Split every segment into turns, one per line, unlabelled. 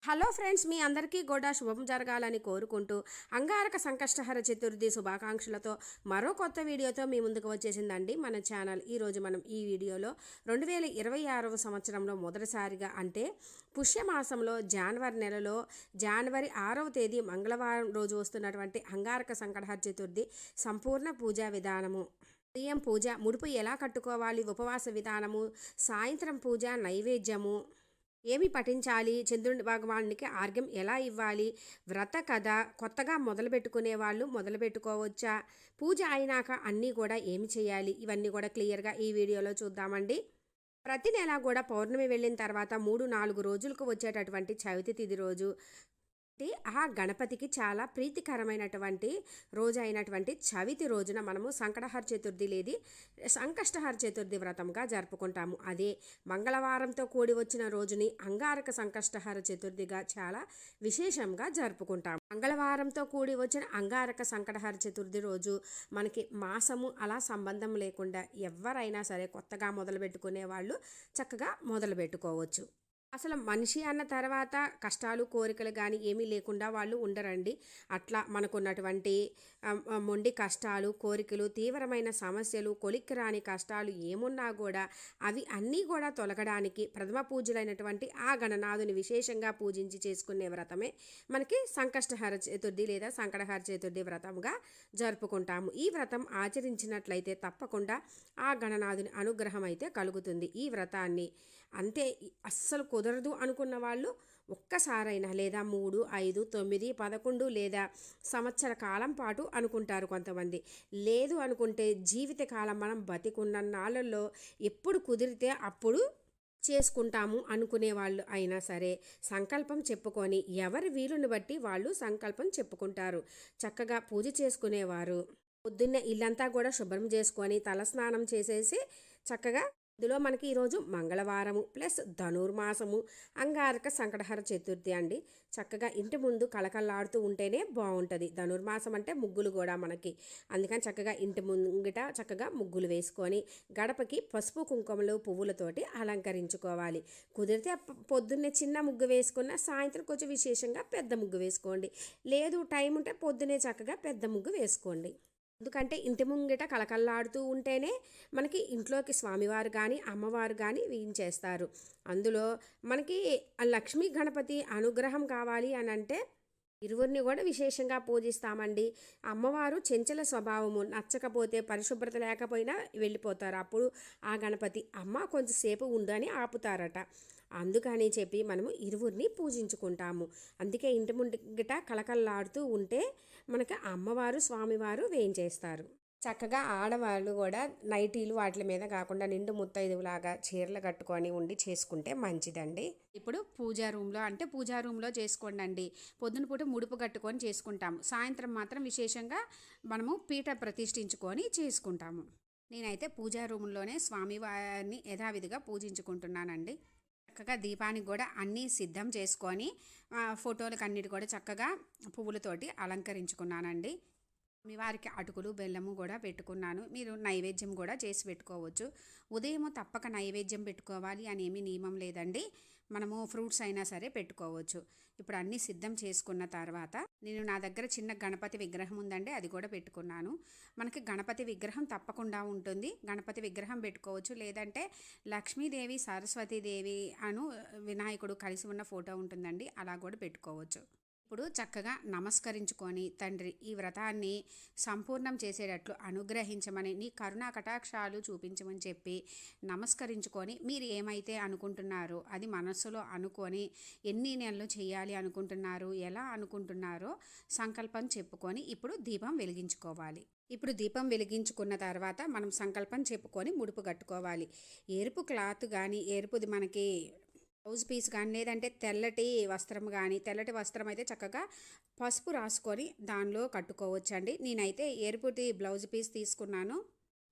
Hello friends, మీ అందరికీ కూడా శుభం జరగాలని కోరుకుంటూ అంగారక సంకష్టహర చతుర్థి శుభాకాంక్షలతో మరో కొత్త వీడియోతో మీ ముందుకు వచ్చేసిందండి మన ఛానల్. ఈరోజు మనం ఈ వీడియోలో 2026వ సంవత్సరంలో మొదటిసారిగా అంటే పుష్యమాసంలో జనవరి నెలలో జనవరి 6వ తేదీ మంగళవారం రోజు వస్తున్నటువంటి అంగారక సంకటహర చతుర్థి సంపూర్ణ పూజా విధానము, ఉదయం పూజ, ముడుపు ఎలా కట్టుకోవాలి, ఉపవాస విధానము, సాయంత్రం పూజ, నైవేద్యము, ఏమి పఠించాలి, చంద్రుని భగవానికి ఆర్ఘ్యం ఎలా ఇవ్వాలి, వ్రత కథ, కొత్తగా మొదలుపెట్టుకునే వాళ్ళు మొదలుపెట్టుకోవచ్చా, పూజ అయినాక అన్నీ కూడా ఏమి చేయాలి, ఇవన్నీ కూడా క్లియర్గా ఈ వీడియోలో చూద్దామండి. ప్రతి నెల కూడా పౌర్ణమి వెళ్ళిన తర్వాత 3-4 రోజులకు వచ్చేటటువంటి చవితి తిథి రోజు ఆ గణపతికి చాలా ప్రీతికరమైనటువంటి రోజు అయినటువంటి చవితి రోజున మనము సంకటహర చతుర్థి లేదా సంకష్టహర చతుర్థి వ్రతంగా జరుపుకుంటాము. అదే మంగళవారంతో కూడి వచ్చిన రోజుని అంగారక సంకష్టహర చతుర్థిగా చాలా విశేషంగా జరుపుకుంటాము. మంగళవారంతో కూడి వచ్చిన అంగారక సంకటహర చతుర్థి రోజు మనకి మాసము అలా సంబంధం లేకుండా ఎవరైనా సరే కొత్తగా మొదలుపెట్టుకునే వాళ్ళు చక్కగా మొదలు పెట్టుకోవచ్చు. అసలు మనిషి అన్న తర్వాత కష్టాలు కోరికలు కానీ ఏమీ లేకుండా వాళ్ళు ఉండరండి. అట్లా మనకున్నటువంటి మొండి కష్టాలు, కోరికలు, తీవ్రమైన సమస్యలు, కొలిక్కి రాని కష్టాలు ఏమున్నా కూడా అవి అన్నీ కూడా తొలగడానికి ప్రథమ పూజలైనటువంటి ఆ గణనాథుని విశేషంగా పూజించి చేసుకునే వ్రతమే మనకి సంకష్టహర చతుర్థి లేదా సంకటహర చతుర్థి వ్రతంగా జరుపుకుంటాము. ఈ వ్రతం ఆచరించినట్లయితే తప్పకుండా ఆ గణనాథుని అనుగ్రహం అయితే కలుగుతుంది. ఈ వ్రతాన్ని అంతే అస్సలు కుదరదు అనుకున్న వాళ్ళు ఒక్కసారైనా లేదా 3, 5, 9, 11 లేదా సంవత్సర కాలం పాటు అనుకుంటారు కొంతమంది. లేదు అనుకుంటే జీవితకాలం మనం బతికున్న నాళ్ళల్లో ఎప్పుడు కుదిరితే అప్పుడు చేసుకుంటాము అనుకునే వాళ్ళు అయినా సరే సంకల్పం చెప్పుకొని ఎవరి వీలుని బట్టి వాళ్ళు సంకల్పం చెప్పుకుంటారు. చక్కగా పూజ చేసుకునేవారు పొద్దున్నే ఇల్లంతా కూడా శుభ్రం చేసుకొని తలస్నానం చేసేసి చక్కగా ఇందులో మనకి ఈరోజు మంగళవారము ప్లస్ ధనుర్మాసము అంగారక సంకటహర చతుర్థి అండి. చక్కగా ఇంటి ముందు కళకళలాడుతూ ఉంటేనే బాగుంటుంది. ధనుర్మాసం అంటే ముగ్గులు కూడా మనకి, అందుకని చక్కగా ఇంటి ముంగిట చక్కగా ముగ్గులు వేసుకొని గడపకి పసుపు కుంకుమలు పువ్వులతోటి అలంకరించుకోవాలి. కుదిరితే పొద్దున్నే చిన్న ముగ్గు వేసుకున్న సాయంత్రం కొంచెం విశేషంగా పెద్ద ముగ్గు వేసుకోండి. లేదు టైం ఉంటే పొద్దునే చక్కగా పెద్ద ముగ్గు వేసుకోండి. ఎందుకంటే ఇంటి ముంగిట కళకళలాడుతూ ఉంటేనే మనకి ఇంట్లోకి స్వామివారు కానీ అమ్మవారు కానీ వేయించేస్తారు. అందులో మనకి లక్ష్మీ గణపతి అనుగ్రహం కావాలి అని అంటే ఇరువురిని కూడా విశేషంగా పూజిస్తామండి. అమ్మవారు చెంచల స్వభావము, నచ్చకపోతే పరిశుభ్రత లేకపోయినా వెళ్ళిపోతారు. అప్పుడు ఆ గణపతి అమ్మ కొంచెంసేపు ఉందని ఆపుతారట. అందుకని చెప్పి మనము ఇరువురిని పూజించుకుంటాము. అందుకే ఇంటి ముంగిట కళకళలాడుతూ ఉంటే మనకి అమ్మవారు స్వామివారు వేయించేస్తారు. చక్కగా ఆడవాళ్ళు కూడా నైటీలు వాటి మీద కాకుండా నిండు ముత్తైదువులాగా చీరలు కట్టుకొని ఉండి చేసుకుంటే మంచిదండి. ఇప్పుడు పూజా రూమ్లో చేసుకోండి. పొద్దున పూట ముడుపు కట్టుకొని చేసుకుంటాము. సాయంత్రం మాత్రం విశేషంగా మనము పీఠ ప్రతిష్ఠించుకొని చేసుకుంటాము. నేనైతే పూజా రూమ్లోనే స్వామివారిని యథావిధిగా పూజించుకుంటున్నానండి. చక్కగా దీపానికి కూడా అన్నీ సిద్ధం చేసుకొని ఫోటోలకు అన్నిటి కూడా చక్కగా పువ్వులతోటి అలంకరించుకున్నానండి. మీ వారికి అటుకులు బెల్లము కూడా పెట్టుకున్నాను. మీరు నైవేద్యం కూడా చేసి పెట్టుకోవచ్చు. ఉదయం తప్పక నైవేద్యం పెట్టుకోవాలి అని ఏమీ నియమం లేదండి. మనము ఫ్రూట్స్ అయినా సరే పెట్టుకోవచ్చు. ఇప్పుడు అన్నీ సిద్ధం చేసుకున్న తర్వాత నేను నా దగ్గర చిన్న గణపతి విగ్రహం ఉందండి, అది కూడా పెట్టుకున్నాను. మనకి గణపతి విగ్రహం తప్పకుండా ఉంటుంది. గణపతి విగ్రహం పెట్టుకోవచ్చు. లేదంటే లక్ష్మీదేవి సరస్వతీదేవి అను వినాయకుడు కలిసి ఉన్న ఫోటో ఉంటుందండి, అలా కూడా పెట్టుకోవచ్చు. ఇప్పుడు చక్కగా నమస్కరించుకొని తండ్రి ఈ వ్రతాన్ని సంపూర్ణం చేసేటట్లు అనుగ్రహించమని, నీ కరుణా కటాక్షాలు చూపించమని చెప్పి నమస్కరించుకొని మీరు ఏమైతే అనుకుంటున్నారో అది మనస్సులో అనుకొని ఎన్ని నెలలు చేయాలి అనుకుంటున్నారు, ఎలా అనుకుంటున్నారో సంకల్పం చెప్పుకొని ఇప్పుడు దీపం వెలిగించుకోవాలి. ఇప్పుడు దీపం వెలిగించుకున్న తర్వాత మనం సంకల్పం చెప్పుకొని ముడుపు కట్టుకోవాలి. ఎరుపు క్లాత్ కానీ ఎరుపుది మనకి బ్లౌజ్ పీస్ కానీ లేదంటే తెల్లటి వస్త్రం కానీ, తెల్లటి వస్త్రం అయితే చక్కగా పసుపు రాసుకొని దానిలో కట్టుకోవచ్చండి. నేనైతే ఎరుపుది బ్లౌజ్ పీస్ తీసుకున్నాను.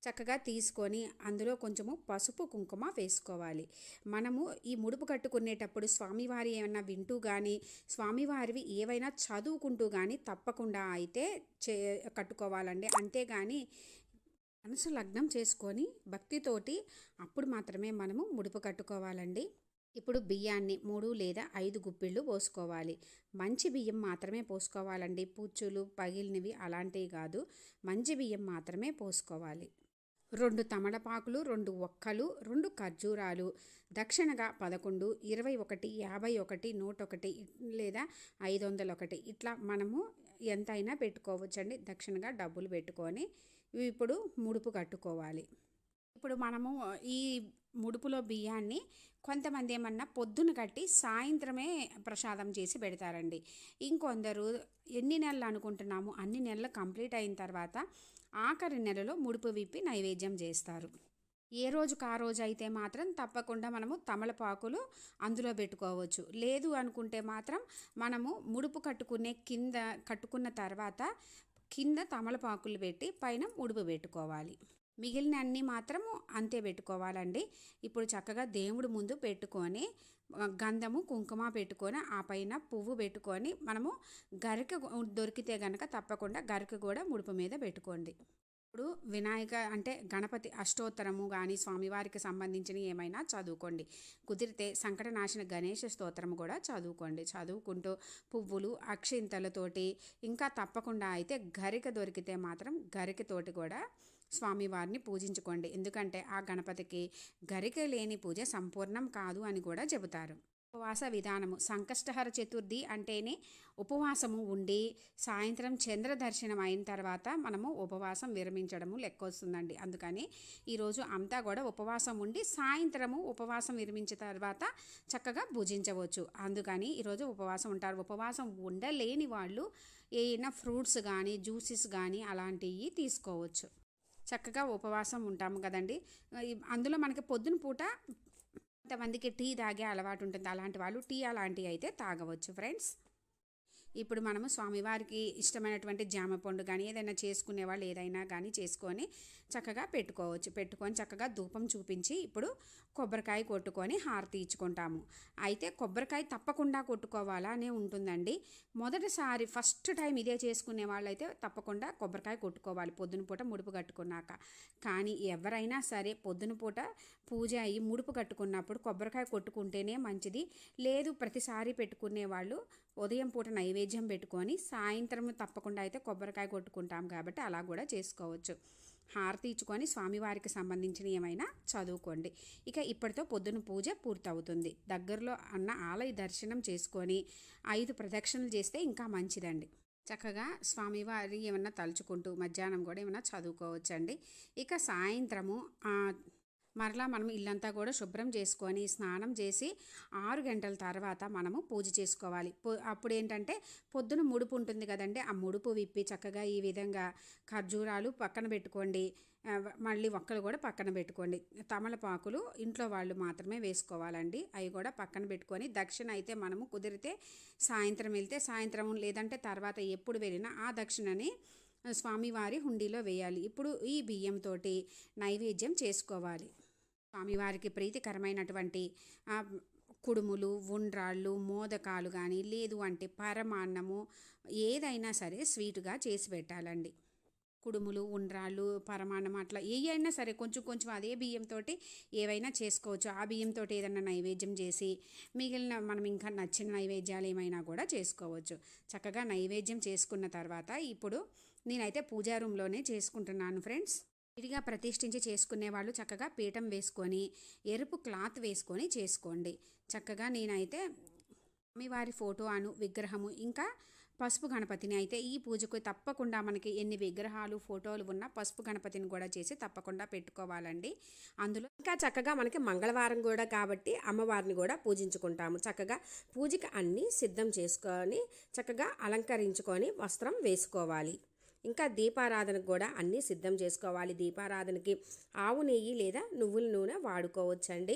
చక్కగా తీసుకొని అందులో కొంచెము పసుపు కుంకుమ వేసుకోవాలి. మనము ఈ ముడుపు కట్టుకునేటప్పుడు స్వామివారి ఏమైనా వింటూ కానీ స్వామివారివి ఏవైనా చదువుకుంటూ కానీ తప్పకుండా అయితే కట్టుకోవాలండి. అంతేగాని మనసు లగ్నం చేసుకొని భక్తితోటి అప్పుడు మాత్రమే మనము ముడుపు కట్టుకోవాలండి. ఇప్పుడు బియ్యాన్ని 3 లేదా 5 గుప్పిళ్ళు పోసుకోవాలి. మంచి బియ్యం మాత్రమే పోసుకోవాలండి. పుచ్చులు పగిలినవి అలాంటివి కాదు, మంచి బియ్యం మాత్రమే పోసుకోవాలి. 2 తమలపాకులు, 2 ఒక్కలు, 2 ఖర్జూరాలు, దక్షిణగా 11, 21, 51, 101 లేదా 501 ఇట్లా మనము ఎంతైనా పెట్టుకోవచ్చండి. దక్షిణగా డబ్బులు పెట్టుకొని ఇప్పుడు ముడుపు కట్టుకోవాలి. ఇప్పుడు మనము ఈ ముడుపులో బియ్యాన్ని కొంతమంది ఏమన్నా పొద్దున కట్టి సాయంత్రమే ప్రసాదం చేసి పెడతారండి. ఇంకొందరు ఎన్ని నెలలు అనుకుంటున్నాము అన్ని నెలలు కంప్లీట్ అయిన తర్వాత ఆఖరి నెలలో ముడుపు విప్పి నైవేద్యం చేస్తారు. ఏ రోజుకు ఆ రోజు అయితే మాత్రం తప్పకుండా మనము తమలపాకులు అందులో పెట్టుకోవచ్చు. లేదు అనుకుంటే మాత్రం మనము ముడుపు కట్టుకున్న తర్వాత కింద తమలపాకులు పెట్టి పైన ముడుపు పెట్టుకోవాలి. మిగిలిన అన్నీ మాత్రము అంతే పెట్టుకోవాలండి. ఇప్పుడు చక్కగా దేవుడి ముందు పెట్టుకొని గంధము కుంకుమ పెట్టుకొని ఆ పైన పువ్వు పెట్టుకొని మనము గరిక దొరికితే గనక తప్పకుండా గరిక కూడా ముడుపు మీద పెట్టుకోండి. ఇప్పుడు వినాయక అంటే గణపతి అష్టోత్తరము కానీ స్వామివారికి సంబంధించిన ఏమైనా చదువుకోండి. కుదిరితే సంకటనాశన గణేష స్తోత్రము కూడా చదువుకోండి. చదువుకుంటూ పువ్వులు అక్షింతలతోటి ఇంకా తప్పకుండా అయితే గరిక దొరికితే మాత్రం గరికతోటి కూడా స్వామివారిని పూజించుకోండి. ఎందుకంటే ఆ గణపతికి గరిక లేని పూజ సంపూర్ణం కాదు అని కూడా చెబుతారు. ఉపవాస విధానము సంకష్టహర చతుర్థి అంటేనే ఉపవాసము ఉండి సాయంత్రం చంద్ర దర్శనం అయిన తర్వాత మనము ఉపవాసం విరమించడము లెక్క వస్తుందండి. అందుకని ఈరోజు అంతా కూడా ఉపవాసం ఉండి సాయంత్రము ఉపవాసం విరమించిన తర్వాత చక్కగా భుజించవచ్చు. అందుకని ఈరోజు ఉపవాసం ఉంటారు. ఉపవాసం ఉండలేని వాళ్ళు ఏమైనా ఫ్రూట్స్ కానీ జ్యూసెస్ కానీ అలాంటివి తీసుకోవచ్చు. చక్కగా ఉపవాసం ఉంటాము కదండి. అందులో మనకి పొద్దున పూట కొంతమందికి టీ తాగే అలవాటు ఉంటుంది. అలాంటి వాళ్ళు టీ అలాంటివి అయితే తాగవచ్చు ఫ్రెండ్స్. ఇప్పుడు మనము స్వామివారికి ఇష్టమైనటువంటి జామ పండు కానీ ఏదైనా చేసుకునే వాళ్ళు ఏదైనా కానీ చేసుకొని చక్కగా పెట్టుకొని చక్కగా ధూపం చూపించి ఇప్పుడు కొబ్బరికాయ కొట్టుకొని హారతి ఇచ్చుకుంటాము. అయితే కొబ్బరికాయ తప్పకుండా కొట్టుకోవాలా అనే ఉంటుందండి. మొదటిసారి ఫస్ట్ టైం ఇదే చేసుకునే వాళ్ళైతే తప్పకుండా కొబ్బరికాయ కొట్టుకోవాలి పొద్దున పూట ముడుపు కట్టుకున్నాక. కానీ ఎవరైనా సరే పొద్దున పూట పూజ అయ్యి ముడుపు కట్టుకున్నప్పుడు కొబ్బరికాయ కొట్టుకుంటేనే మంచిది. లేదు ప్రతిసారి పెట్టుకునే వాళ్ళు ఉదయం పూట నైవేద్యం పెట్టుకొని సాయంత్రం తప్పకుండా అయితే కొబ్బరికాయ కొట్టుకుంటాం కాబట్టి అలా కూడా చేసుకోవచ్చు. హారతి ఇచ్చుకొని స్వామివారికి సంబంధించిన ఏమైనా చదువుకోండి. ఇక ఇప్పటితో పొద్దున పూజ పూర్తవుతుంది. దగ్గరలో అన్న ఆలయ దర్శనం చేసుకొని 5 ప్రదక్షిణలు చేస్తే ఇంకా మంచిదండి. చక్కగా స్వామివారి ఏమన్నా తలుచుకుంటూ మధ్యాహ్నం కూడా ఏమన్నా చదువుకోవచ్చండి. ఇక సాయంత్రము మరలా మనం ఇల్లంతా కూడా శుభ్రం చేసుకొని స్నానం చేసి 6 గంటల తర్వాత మనము పూజ చేసుకోవాలి. అప్పుడు ఏంటంటే పొద్దున ముడుపు ఉంటుంది కదండి, ఆ ముడుపు విప్పి చక్కగా ఈ విధంగా ఖర్జూరాలు పక్కన పెట్టుకోండి. మళ్ళీ ఒక్కలు కూడా పక్కన పెట్టుకోండి. తమలపాకులు ఇంట్లో వాళ్ళు మాత్రమే వేసుకోవాలండి. అవి కూడా పక్కన పెట్టుకొని దక్షిణ అయితే మనము కుదిరితే సాయంత్రం వెళ్తే సాయంత్రం లేదంటే తర్వాత ఎప్పుడు వెళ్ళినా ఆ దక్షిణని స్వామివారి హుండీలో వేయాలి. ఇప్పుడు ఈ బియ్యంతో నైవేద్యం చేసుకోవాలి. స్వామివారికి ప్రీతికరమైనటువంటి కుడుములు, ఉండ్రాళ్ళు, మోదకాలు కానీ లేదు అంటే పరమాన్నము ఏదైనా సరే స్వీటుగా చేసి పెట్టాలండి. కుడుములు, ఉండ్రాళ్ళు, పరమాన్నం అట్లా ఏవైనా సరే కొంచెం అదే బియ్యంతో ఏవైనా చేసుకోవచ్చు. ఆ బియ్యంతో ఏదైనా నైవేద్యం చేసి మిగిలిన మనం ఇంకా నచ్చిన నైవేద్యాలు ఏమైనా కూడా చేసుకోవచ్చు. చక్కగా నైవేద్యం చేసుకున్న తర్వాత ఇప్పుడు నేనైతే పూజా రూమ్లోనే చేసుకుంటున్నాను ఫ్రెండ్స్. విడిగా ప్రతిష్ఠించి చేసుకునే వాళ్ళు చక్కగా పీఠం వేసుకొని ఎరుపు క్లాత్ వేసుకొని చేసుకోండి. చక్కగా నేనైతే స్వామివారి ఫోటో విగ్రహము ఇంకా పసుపు గణపతిని అయితే ఈ పూజకు తప్పకుండా మనకి ఎన్ని విగ్రహాలు ఫోటోలు ఉన్నా పసుపు గణపతిని కూడా చేసి తప్పకుండా పెట్టుకోవాలండి. అందులో ఇంకా చక్కగా మనకి మంగళవారం కూడా కాబట్టి అమ్మవారిని కూడా పూజించుకుంటాము. చక్కగా పూజకి అన్నీ సిద్ధం చేసుకొని చక్కగా అలంకరించుకొని వస్త్రం వేసుకోవాలి. ఇంకా దీపారాధనకు కూడా అన్నీ సిద్ధం చేసుకోవాలి. దీపారాధనకి ఆవు నెయ్యి లేదా నువ్వుల నూనె వాడుకోవచ్చండి.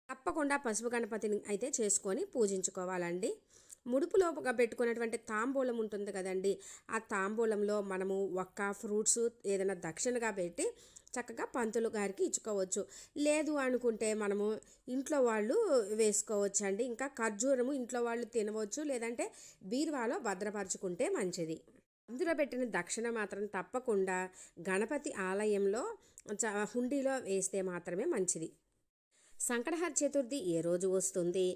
తప్పకుండా పసుపు గణపతిని అయితే చేసుకొని పూజించుకోవాలండి. ముడుపులో పెట్టుకున్నటువంటి తాంబూలం ఉంటుంది కదండి, ఆ తాంబూలంలో మనము ఒక్క ఫ్రూట్స్ ఏదైనా దక్షిణగా పెట్టి చక్కగా పంతులు గారికి ఇచ్చుకోవచ్చు. లేదు అనుకుంటే మనము ఇంట్లో వాళ్ళు వేసుకోవచ్చండి. ఇంకా ఖర్జూరము ఇంట్లో వాళ్ళు తినవచ్చు, లేదంటే బీరువాలో భద్రపరచుకుంటే మంచిది. అందులో పెట్టిన దక్షిణ మాత్రం తప్పకుండా గణపతి ఆలయంలో హుండీలో వేస్తే మాత్రమే మంచిది. సంకటహర చతుర్థి ఏ రోజు వస్తుంది,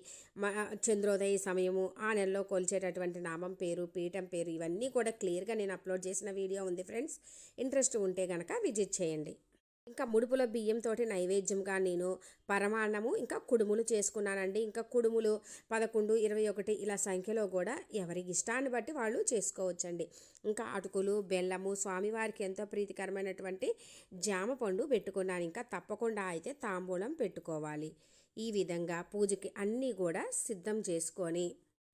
చంద్రోదయ సమయము, ఆ నెలలో కొలిచేటటువంటి నామం పేరు, పీఠం పేరు, ఇవన్నీ కూడా క్లియర్గా నేను అప్లోడ్ చేసిన వీడియో ఉంది ఫ్రెండ్స్. ఇంట్రెస్ట్ ఉంటే కనుక విజిట్ చేయండి. ఇంకా ముడుపుల బియ్యంతో నైవేద్యంగా నేను పరమాన్నము ఇంకా కుడుములు చేసుకున్నానండి. ఇంకా కుడుములు 11, 21 ఇలా సంఖ్యలో కూడా ఎవరికి ఇష్టాన్ని బట్టి వాళ్ళు చేసుకోవచ్చండి. ఇంకా అటుకులు, బెల్లము, స్వామివారికి ఎంతో ప్రీతికరమైనటువంటి జామ పండు పెట్టుకున్నాను. ఇంకా తప్పకుండా అయితే తాంబూలం పెట్టుకోవాలి. ఈ విధంగా పూజకి అన్నీ కూడా సిద్ధం చేసుకొని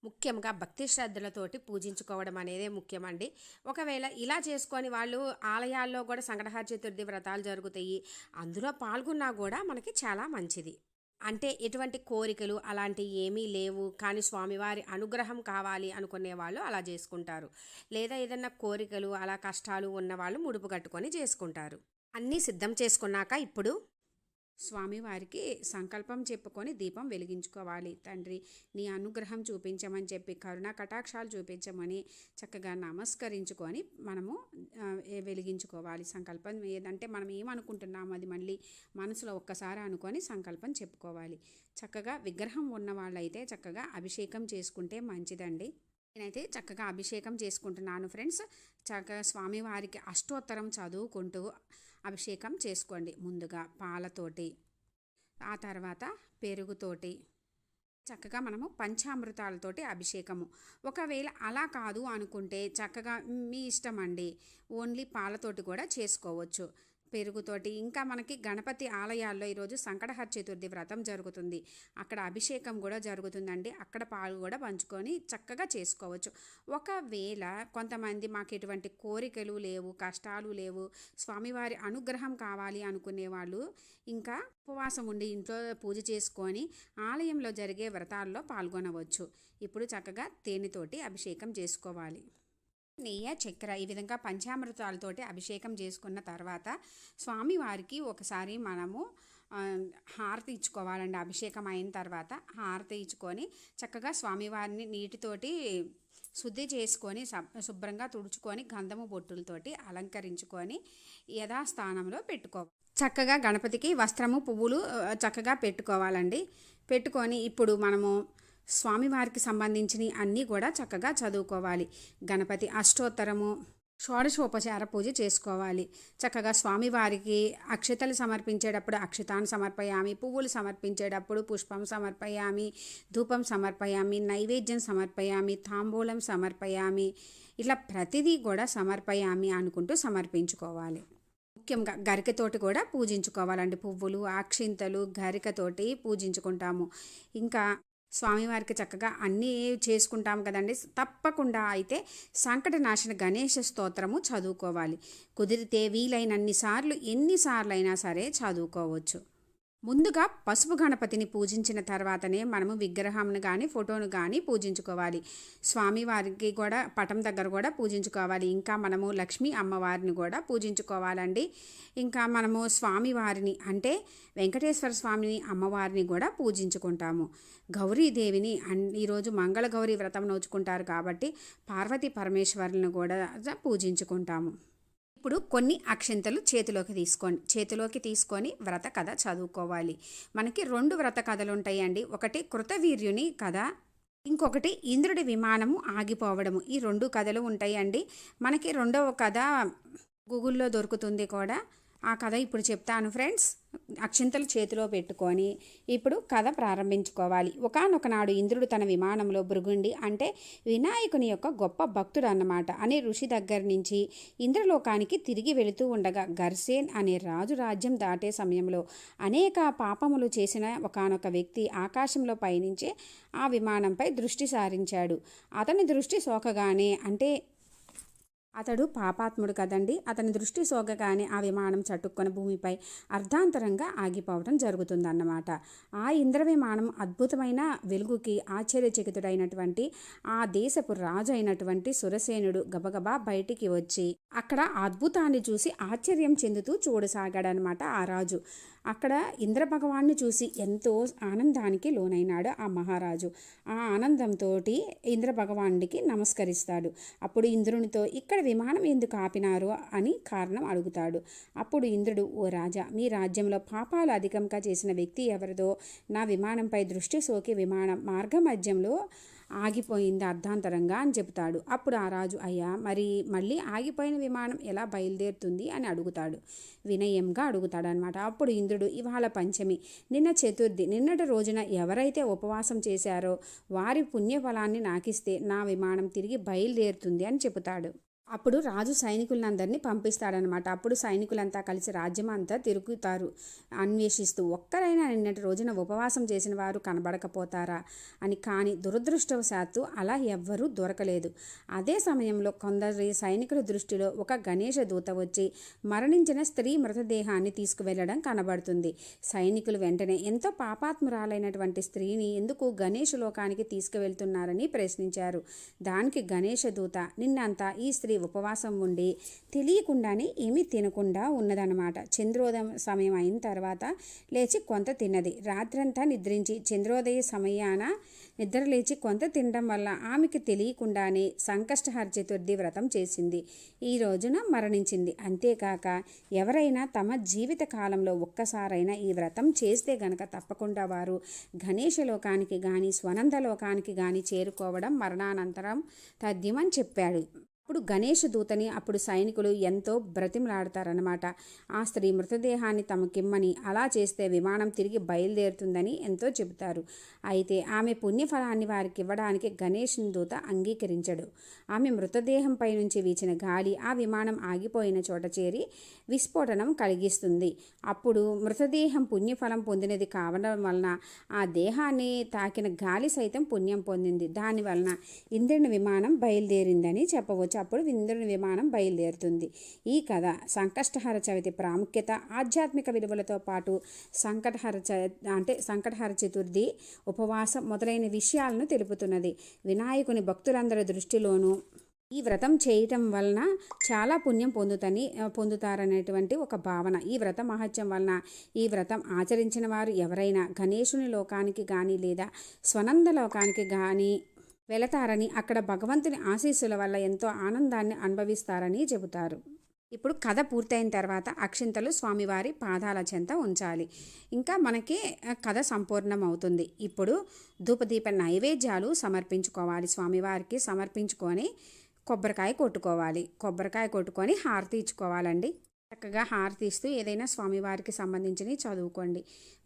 ముఖ్యంగా భక్తి శ్రద్ధలతోటి పూజించుకోవడం అనేదే ముఖ్యమండి. ఒకవేళ ఇలా చేసుకొని వాళ్ళు ఆలయాల్లో కూడా సంకటహర చతుర్థి వ్రతాలు జరుగుతాయి, అందులో పాల్గొన్నా కూడా మనకి చాలా మంచిది. అంటే ఎటువంటి కోరికలు అలాంటివి ఏమీ లేవు, కానీ స్వామివారి అనుగ్రహం కావాలి అనుకునే వాళ్ళు అలా చేసుకుంటారు. లేదా ఏదన్నా కోరికలు అలా కష్టాలు ఉన్నవాళ్ళు ముడుపు కట్టుకొని చేసుకుంటారు. అన్నీ సిద్ధం చేసుకున్నాక ఇప్పుడు స్వామివారికి సంకల్పం చెప్పుకొని దీపం వెలిగించుకోవాలి. తండ్రి నీ అనుగ్రహం చూపించమని చెప్పి, కరుణా కటాక్షాలు చూపించమని చక్కగా నమస్కరించుకొని మనము వెలిగించుకోవాలి. సంకల్పం ఏదంటే మనం ఏమనుకుంటున్నాము అది మళ్ళీ మనసులో ఒక్కసారి అనుకొని సంకల్పం చెప్పుకోవాలి. చక్కగా విగ్రహం ఉన్న వాళ్ళైతే చక్కగా అభిషేకం చేసుకుంటే మంచిదండి. నేనైతే చక్కగా అభిషేకం చేసుకుంటున్నాను ఫ్రెండ్స్. చక్కగా స్వామివారికి అష్టోత్తరం చదువుకుంటూ అభిషేకం చేసుకోండి. ముందుగా పాలతోటి, ఆ తర్వాత పెరుగుతోటి, చక్కగా మనము పంచామృతాలతోటి అభిషేకము. ఒకవేళ అలా కాదు అనుకుంటే చక్కగా మీ ఇష్టం అండి, ఓన్లీ పాలతోటి కూడా చేసుకోవచ్చు, పెరుగుతోటి. ఇంకా మనకి గణపతి ఆలయాల్లో ఈరోజు సంకటహర చతుర్థి వ్రతం జరుగుతుంది, అక్కడ అభిషేకం కూడా జరుగుతుందండి. అక్కడ పాలు కూడా పంచుకొని చక్కగా చేసుకోవచ్చు. ఒకవేళ కొంతమంది మాకు ఎటువంటి కోరికలు లేవు, కష్టాలు లేవు, స్వామివారి అనుగ్రహం కావాలి అనుకునే వాళ్ళు ఇంకా ఉపవాసం ఉండి ఇంట్లో పూజ చేసుకొని ఆలయంలో జరిగే వ్రతాల్లో పాల్గొనవచ్చు. ఇప్పుడు చక్కగా తేనెతోటి అభిషేకం చేసుకోవాలి. నెయ్యి, చక్కెర ఈ విధంగా పంచామృతాలతోటి అభిషేకం చేసుకున్న తర్వాత స్వామివారికి ఒకసారి మనము హారతి ఇచ్చుకోవాలండి. అభిషేకం అయిన తర్వాత హారతి ఇచ్చుకొని చక్కగా స్వామివారిని నీటితోటి శుద్ధి చేసుకొని శుభ్రంగా తుడుచుకొని గంధము బొట్టులతోటి అలంకరించుకొని యథాస్థానంలో పెట్టుకోవాలి. చక్కగా గణపతికి వస్త్రము, పువ్వులు చక్కగా పెట్టుకోవాలండి. పెట్టుకొని ఇప్పుడు మనము స్వామివారికి సంబంధించిన అన్నీ కూడా చక్కగా చదువుకోవాలి. గణపతి అష్టోత్తరము, షోడశోపచార పూజ చేసుకోవాలి. చక్కగా స్వామివారికి అక్షతలు సమర్పించేటప్పుడు అక్షతాన్ని సమర్పయామి, పువ్వులు సమర్పించేటప్పుడు పుష్పం సమర్పయామి, ధూపం సమర్పయామి, నైవేద్యం సమర్పయామి, తాంబూలం సమర్పయామి, ఇలా ప్రతిదీ కూడా సమర్పయామి అనుకుంటూ సమర్పించుకోవాలి. ముఖ్యంగా గరికతోటి కూడా పూజించుకోవాలండి. పువ్వులు, అక్షింతలు, గరికతోటి పూజించుకుంటాము. ఇంకా స్వామివారికి చక్కగా అన్నీ చేసుకుంటాం కదండి. తప్పకుండా అయితే సంకటనాశన గణేష స్తోత్రము చదువుకోవాలి. కుదిరితే వీలైనన్నిసార్లు, ఎన్నిసార్లు అయినా సరే చదువుకోవచ్చు. ముందుగా పసుపు గణపతిని పూజించిన తర్వాతనే మనము విగ్రహాన్ని కానీ ఫోటోను కానీ పూజించుకోవాలి. స్వామివారికి కూడా పటం దగ్గర కూడా పూజించుకోవాలి. ఇంకా మనము లక్ష్మీ అమ్మవారిని కూడా పూజించుకోవాలండి. ఇంకా మనము స్వామివారిని అంటే వెంకటేశ్వర స్వామిని, అమ్మవారిని కూడా పూజించుకుంటాము. గౌరీదేవిని ఈరోజు మంగళగౌరి వ్రతం నోచుకుంటారు కాబట్టి పార్వతీ పరమేశ్వరులను కూడా పూజించుకుంటాము. ఇప్పుడు కొన్ని అక్షింతలు చేతిలోకి తీసుకొని వ్రత కథ చదువుకోవాలి. మనకి 2 వ్రత కథలు ఉంటాయండి. ఒకటి కృతవీర్యుని కథ, ఇంకొకటి ఇంద్రుడి విమానము ఆగిపోవడము. ఈ 2 కథలు ఉంటాయండి. మనకి 2వ కథ గూగుల్లో దొరుకుతుంది కూడా. ఆ కథ ఇప్పుడు చెప్తాను ఫ్రెండ్స్. అక్షింతలు చేతిలో పెట్టుకొని ఇప్పుడు కథ ప్రారంభించుకోవాలి. ఒకానొక నాడు ఇంద్రుడు తన విమానంలో భృగుండి అంటే వినాయకుని యొక్క గొప్ప భక్తుడు అన్నమాట అనే ఋషి దగ్గర నుంచి ఇంద్రలోకానికి తిరిగి వెళుతూ ఉండగా గర్సేన్ అనే రాజు రాజ్యం దాటే సమయంలో అనేక పాపములు చేసిన ఒకానొక వ్యక్తి ఆకాశంలో పయనించే ఆ విమానంపై దృష్టి సారించాడు. అతని దృష్టి సోకగానే, అంటే అతడు పాపాత్ముడు కదండి, అతని దృష్టి సోకగానే ఆ విమానం చటుక్కున భూమిపై అర్ధాంతరంగా ఆగిపోవడం జరుగుతుందన్నమాట. ఆ ఇంద్ర విమానం అద్భుతమైన వెలుగుకి ఆశ్చర్యచకితుడైనటువంటి ఆ దేశపు రాజు అయినటువంటి సురసేనుడు గబగబా బయటికి వచ్చి అక్కడ అద్భుతాన్ని చూసి ఆశ్చర్యం చెందుతూ చూడసాగాడనమాట. ఆ రాజు అక్కడ ఇంద్ర భగవాన్ని చూసి ఎంతో ఆనందానికి లోనైనాడు ఆ మహారాజు. ఆ ఆనందంతో ఇంద్ర భగవానుడికి నమస్కరిస్తాడు. అప్పుడు ఇంద్రునితో ఇక్కడ విమానం ఎందుకు ఆపినారు అని కారణం అడుగుతాడు. అప్పుడు ఇంద్రుడు, ఓ రాజా, మీ రాజ్యంలో పాపాలు అధికంగా చేసిన వ్యక్తి ఎవరిదో నా విమానంపై దృష్టి సోకి విమానం మార్గమధ్యంలో ఆగిపోయింది అర్ధాంతరంగా అని చెబుతాడు. అప్పుడు ఆ రాజు, అయ్యా, మరి మళ్ళీ ఆగిపోయిన విమానం ఎలా బయలుదేరుతుంది అని అడుగుతాడు. వినయంగా అడుగుతాడనమాట. అప్పుడు ఇంద్రుడు, ఇవాళ పంచమి, నిన్న చతుర్థి, నిన్నటి రోజున ఎవరైతే ఉపవాసం చేశారో వారి పుణ్యఫలాన్ని నాకిస్తే నా విమానం తిరిగి బయలుదేరుతుంది అని చెబుతాడు. అప్పుడు రాజు సైనికులందరినీ పంపిస్తాడనమాట. అప్పుడు సైనికులంతా కలిసి రాజ్యం అంతా తిరుగుతారు అన్వేషిస్తూ, ఒక్కరైనా నిన్నటి రోజున ఉపవాసం చేసిన వారు కనబడకపోతారా అని. కానీ దురదృష్టవశాత్తు అలా ఎవ్వరూ దొరకలేదు. అదే సమయంలో కొందరి సైనికుల దృష్టిలో ఒక గణేష దూత వచ్చి మరణించిన స్త్రీ మృతదేహాన్ని తీసుకువెళ్లడం కనబడుతుంది. సైనికులు వెంటనే ఎంతో పాపాత్మురాలైనటువంటి స్త్రీని ఎందుకు గణేష లోకానికి తీసుకువెళ్తున్నారని ప్రశ్నించారు. దానికి గణేష దూత, నిన్నంతా ఈ స్త్రీ ఉపవాసం ఉండి తెలియకుండానే ఏమీ తినకుండా ఉన్నదన్నమాట. చంద్రోదయం సమయం అయిన తర్వాత లేచి కొంత తిన్నది. రాత్రంతా నిద్రించి చంద్రోదయ సమయాన నిద్ర లేచి కొంత తినడం వల్ల ఆమెకి తెలియకుండానే సంకష్టహర చతుర్థి వ్రతం చేసింది. ఈ రోజున మరణించింది. అంతేకాక ఎవరైనా తమ జీవిత కాలంలో ఒక్కసారైనా ఈ వ్రతం చేస్తే గనక తప్పకుండా వారు గణేష లోకానికి కానీ స్వనంద లోకానికి కానీ చేరుకోవడం మరణానంతరం తథ్యమని చెప్పాడు. అప్పుడు గణేష దూతని అప్పుడు సైనికులు ఎంతో బ్రతిమలాడతారనమాట. ఆ స్త్రీ మృతదేహాన్ని తమకిమ్మని, అలా చేస్తే విమానం తిరిగి బయలుదేరుతుందని ఎంతో చెబుతారు. అయితే ఆమె పుణ్యఫలాన్ని వారికి ఇవ్వడానికి గణేషుని దూత అంగీకరించడు. ఆమె మృతదేహంపై నుంచి వీచిన గాలి ఆ విమానం ఆగిపోయిన చోట చేరి విస్ఫోటనం కలిగిస్తుంది. అప్పుడు మృతదేహం పుణ్యఫలం పొందినది కావడం వలన ఆ దేహాన్ని తాకిన గాలి సైతం పుణ్యం పొందింది. దానివలన ఇంద్రుని విమానం బయలుదేరిందని చెప్పవచ్చు. అప్పుడు ఇంద్రుని విమానం బయలుదేరుతుంది. ఈ కథ సంకష్టహర చవితి ప్రాముఖ్యత, ఆధ్యాత్మిక విలువలతో పాటు సంకటహర చతుర్థి, ఉపవాసం మొదలైన విషయాలను తెలుపుతున్నది. వినాయకుని భక్తులందరి దృష్టిలోనూ ఈ వ్రతం చేయటం వలన చాలా పుణ్యం పొందుతారనేటువంటి ఒక భావన. ఈ వ్రత మహత్యం వలన ఈ వ్రతం ఆచరించిన వారు ఎవరైనా గణేశుని లోకానికి కానీ లేదా స్వనంద లోకానికి కానీ వెళతారని, అక్కడ భగవంతుని ఆశీస్సుల వల్ల ఎంతో ఆనందాన్ని అనుభవిస్తారని చెబుతారు. ఇప్పుడు కథ పూర్తయిన తర్వాత అక్షింతలు స్వామివారి పాదాల చెంత ఉంచాలి. ఇంకా మనకి కథ సంపూర్ణం అవుతుంది. ఇప్పుడు ధూపదీప నైవేద్యాలు సమర్పించుకోవాలి. స్వామివారికి సమర్పించుకొని కొబ్బరికాయ కొట్టుకొని హారతి ఇచ్చుకోవాలండి. చక్కగా హారతి ఇస్తూ ఏదైనా స్వామివారికి సంబంధించినవి చదువుకోండి.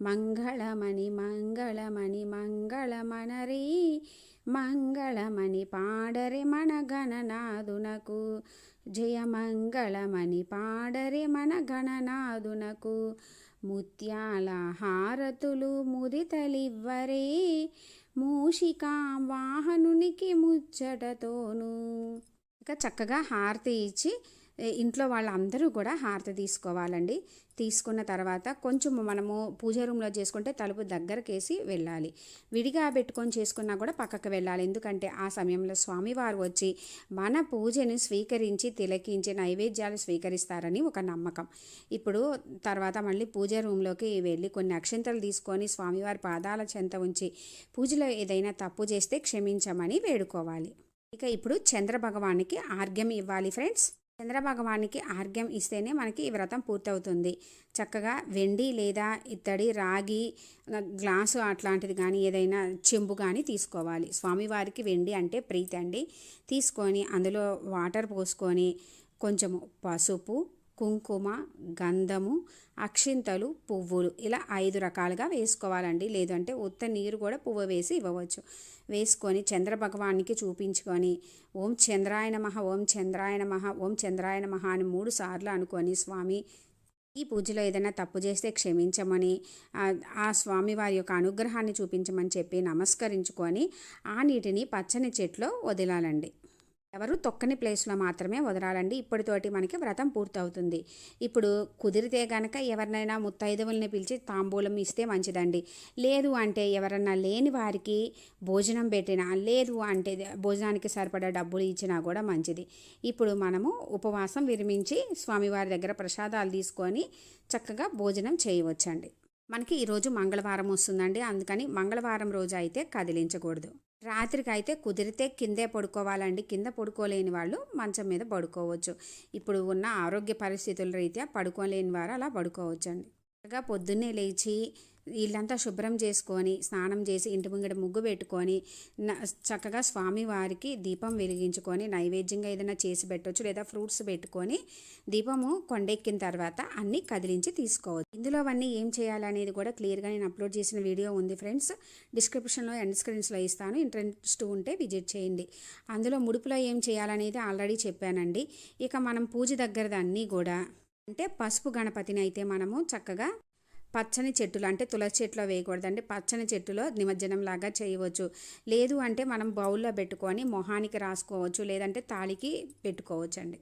మంగళమణి మంగళమణి మంగళమనరీ మంగళమణి పాడరే మన గణనాదునకు, జయ మంగళమణి పాడరే మన గణనాదునకు, ముత్యాల హారతులు ముదితలివ్వరే మూషికా వాహనునికి ముచ్చటతోను. ఇక చక్కగా హారతి ఇచ్చి ఇంట్లో వాళ్ళందరూ కూడా హారతి తీసుకోవాలండి. తీసుకున్న తర్వాత కొంచెం మనము పూజ రూమ్లో చేసుకుంటే తలుపు దగ్గరకేసి వెళ్ళాలి. విడిగా పెట్టుకొని చేసుకున్నా కూడా పక్కకు వెళ్ళాలి. ఎందుకంటే ఆ సమయంలో స్వామివారు వచ్చి మన పూజను స్వీకరించి తిలకించి నైవేద్యాలు స్వీకరిస్తారని ఒక నమ్మకం. ఇప్పుడు తర్వాత మళ్ళీ పూజ రూమ్లోకి వెళ్ళి కొన్ని అక్షింతలు తీసుకొని స్వామివారి పాదాల చెంత ఉంచి పూజలో ఏదైనా తప్పు చేస్తే క్షమించమని వేడుకోవాలి. ఇక ఇప్పుడు చంద్రభగవానికి ఆర్ఘ్యం ఇవ్వాలి ఫ్రెండ్స్. చంద్రభగవానికి ఆర్ఘ్యం ఇస్తేనే మనకి ఈ వ్రతం పూర్తవుతుంది. చక్కగా వెండి లేదా ఇత్తడి, రాగి గ్లాసు అట్లాంటిది కానీ ఏదైనా చెంబు కానీ తీసుకోవాలి. స్వామివారికి వెండి అంటే ప్రీతి అండి. తీసుకొని అందులో వాటర్ పోసుకొని కొంచెము పసుపు, కుంకుమ, గంధము, అక్షింతలు, పువ్వులు ఇలా 5 రకాలుగా వేసుకోవాలండి. లేదంటే ఉత్త నీరు కూడా పువ్వు వేసి ఇవ్వవచ్చు. వేసుకొని చంద్రభగవానికి చూపించుకొని ఓం చంద్రాయ నమః, ఓం చంద్రాయ నమః, ఓం చంద్రాయ నమః అని 3 సార్లు అనుకొని స్వామి ఈ పూజలో ఏదైనా తప్పు చేస్తే క్షమించమని, ఆ స్వామివారి యొక్క అనుగ్రహాన్ని చూపించమని చెప్పి నమస్కరించుకొని ఆ నీటిని పచ్చని చెట్లో వదిలాలండి. ఎవరు తొక్కని ప్లేస్లో మాత్రమే వదలాలండి. ఇప్పటితోటి మనకి వ్రతం పూర్తవుతుంది. ఇప్పుడు కుదిరితే కనుక ఎవరినైనా ముత్తైదువుల్ని పిలిచి తాంబూలం ఇస్తే మంచిదండి. లేదు అంటే ఎవరన్నా లేని వారికి భోజనం పెట్టినా, లేదు అంటే భోజనానికి సరిపడా డబ్బులు ఇచ్చినా కూడా మంచిది. ఇప్పుడు మనము ఉపవాసం విరమించి స్వామివారి దగ్గర ప్రసాదాలు తీసుకొని చక్కగా భోజనం చేయవచ్చండి. మనకి ఈరోజు మంగళవారం వస్తుందండి. అందుకని మంగళవారం రోజు అయితే కదిలించకూడదు. రాత్రికి అయితే కుదిరితే కిందే పడుకోవాలండి. కింద పడుకోలేని వాళ్ళు మంచం మీద పడుకోవచ్చు. ఇప్పుడు ఉన్న ఆరోగ్య పరిస్థితుల రీత్యా పడుకోలేని వారు అలా పడుకోవచ్చండి. పొద్దున్నే లేచి ఇల్లంతా శుభ్రం చేసుకొని స్నానం చేసి ఇంటి ముంగట ముగ్గు పెట్టుకొని చక్కగా స్వామివారికి దీపం వెలిగించుకొని నైవేద్యంగా ఏదైనా చేసి పెట్టవచ్చు, లేదా ఫ్రూట్స్ పెట్టుకొని దీపము కొండెక్కిన తర్వాత అన్నీ కదిలించి తీసుకోవచ్చు. ఇందులో అవన్నీ ఏం చేయాలనేది కూడా క్లియర్గా నేను అప్లోడ్ చేసిన వీడియో ఉంది ఫ్రెండ్స్. డిస్క్రిప్షన్లో ఎండ్ స్క్రీన్స్లో ఇస్తాను, ఇంట్రెస్ట్ ఉంటే విజిట్ చేయండి. అందులో ముడుపులో ఏం చేయాలనేది ఆల్రెడీ చెప్పానండి. ఇక మనం పూజ దగ్గరది అన్నీ కూడా అంటే పసుపు గణపతిని అయితే మనము చక్కగా పచ్చని చెట్టులు అంటే తులసి చెట్టులో వేయకూడదండి, పచ్చని చెట్టులో నిమజ్జనం లాగా చేయవచ్చు. లేదు అంటే మనం బౌల్లో పెట్టుకొని మొహానికి రాసుకోవచ్చు, లేదంటే తాళికి పెట్టుకోవచ్చు అండి.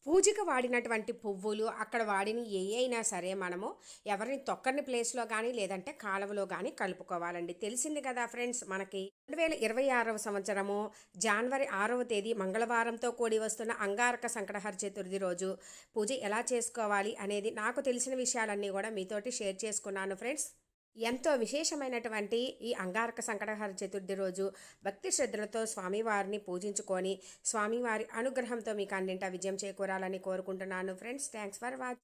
పూజకి వాడినటువంటి పువ్వులు అక్కడ వాడిన ఏ అయినా సరే మనము ఎవరిని తొక్కని ప్లేస్లో కానీ లేదంటే కాలువలో కానీ కలుపుకోవాలండి. తెలిసింది కదా ఫ్రెండ్స్, మనకి 2026వ సంవత్సరము జనవరి 6వ తేదీ మంగళవారంతో కూడి వస్తున్న అంగారక సంకటహర చతుర్థి రోజు పూజ ఎలా చేసుకోవాలి అనేది నాకు తెలిసిన విషయాలన్నీ కూడా మీతోటి షేర్ చేసుకున్నాను ఫ్రెండ్స్. ఎంతో విశేషమైనటువంటి ఈ అంగారక సంకటహర చతుర్థి రోజు భక్తి శ్రద్ధలతో స్వామివారిని పూజించుకొని స్వామివారి అనుగ్రహంతో మీకు అన్నింటా విజయం చేకూరాలని కోరుకుంటున్నాను ఫ్రెండ్స్. Thanks for watching.